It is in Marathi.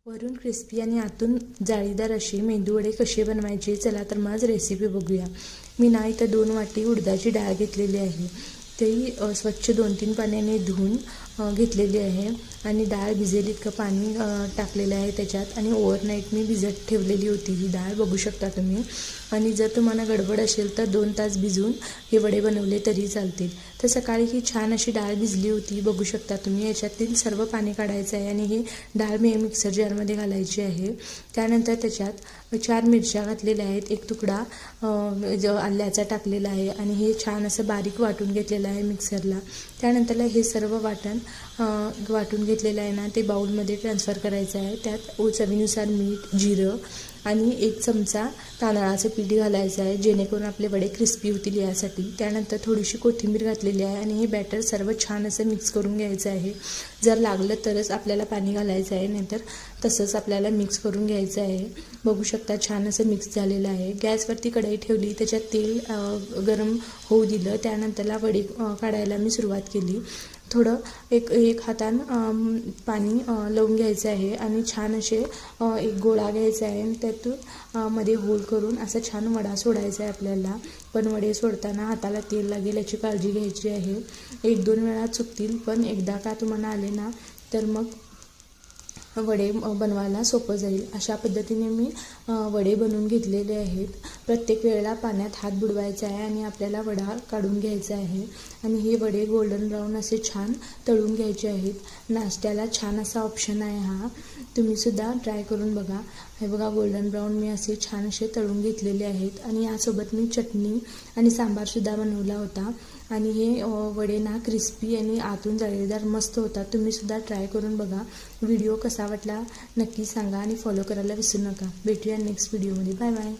वरून क्रिस्पी आणि आतून जाळीदार अशी मेंदूवडे कसे बनवायचे, चला तर मग आज रेसिपी बघूया। मी ना इथं 2 वाटी उडदाची डाळ घेतलेली आहे। ती स्वच्छ 2-3 पाण्याने धुवून घेतलेली आहे आणि डाळ भिजेल इतकं पाणी टाकलेलं आहे त्याच्यात आणि ओव्हरनाईट मी भिजत ठेवलेली होती ही डाळ, बघू शकता तुम्ही। आणि जर तुम्हाला गडबड असेल तर 2 तास भिजून हे वडे बनवले तरी चालतील। तर सकाळी ही छान अशी डाळ भिजली होती, बघू शकता तुम्ही। याच्यातील सर्व पाणी काढायचं आहे आणि ही डाळ मी मिक्सर जारमध्ये घालायची आहे। त्यानंतर त्याच्यात 4 मिरच्या घातलेल्या आहेत, 1 तुकडा आल्याचा टाकलेला आहे आणि हे छान असं बारीक वाटून घेतलेलं आहे मिक्सरला। त्यानंतर हे सर्व वाटून घेतलेलं आहे ना, ते बाउलमध्ये ट्रान्सफर करायचं आहे। त्यात चवीनुसार मीठ, जिरं आणि 1 चमचा तांदळाचं पीठ घालायचं आहे, जेणेकरून आपले वडे क्रिस्पी होतील यासाठी। त्यानंतर थोडीशी कोथिंबीर घातलेली आहे आणि हे बॅटर सर्व छान असं मिक्स करून घ्यायचं आहे। जर लागलं तरच आपल्याला पाणी घालायचं आहे, नाहीतर तसंच आपल्याला मिक्स करून घ्यायचं आहे। बघू शकता छान असं मिक्स झालेलं आहे। गॅसवरती कढई ठेवली, त्याच्यात तेल गरम होऊ दिलं। त्यानंतरला वडे काढायला मी सुरुवात केली। थोडं एक हातानं पाणी लावून घ्यायचं आहे आणि छान असे एक गोळा घ्यायचा आहे आणि त्यातून मध्ये होल करून असं छान वडा सोडायचा आहे आपल्याला। पण वडे सोडताना हाताला तेल लागेल याची काळजी घ्यायची आहे। 1-2 वेळा चुकतील, पण एकदा का तुम्हाला आले ना तर मग वडे बनवायला सोपं जाईल। अशा पद्धतीने मी वडे बनवून घेतलेले आहेत। प्रत्येक वेळेला पाण्यात हात बुडवायचा आहे आणि आपल्याला वडा काढून घ्यायचा आहे आणि हे वडे गोल्डन ब्राऊन असे छान तळून घ्यायचे आहेत। नाश्त्याला छान असा ऑप्शन आहे हा, तुम्ही सुद्धा ट्राय करून बघा। हे बघा गोल्डन ब्राऊन मी असे छान असे तळून घेतलेले आहेत आणि यासोबत मी चटणी आणि सांबारसुद्धा बनवला होता आणि हे वडे ना क्रिस्पी आणि आतून जाळीदार मस्त होतात। तुम्ही सुद्धा ट्राय करून बघा। व्हिडिओ कसा वाटला नक्की सांगा आणि फॉलो करायला विसरू नका। भेटूया नेक्स्ट व्हिडिओमध्ये। Bye bye.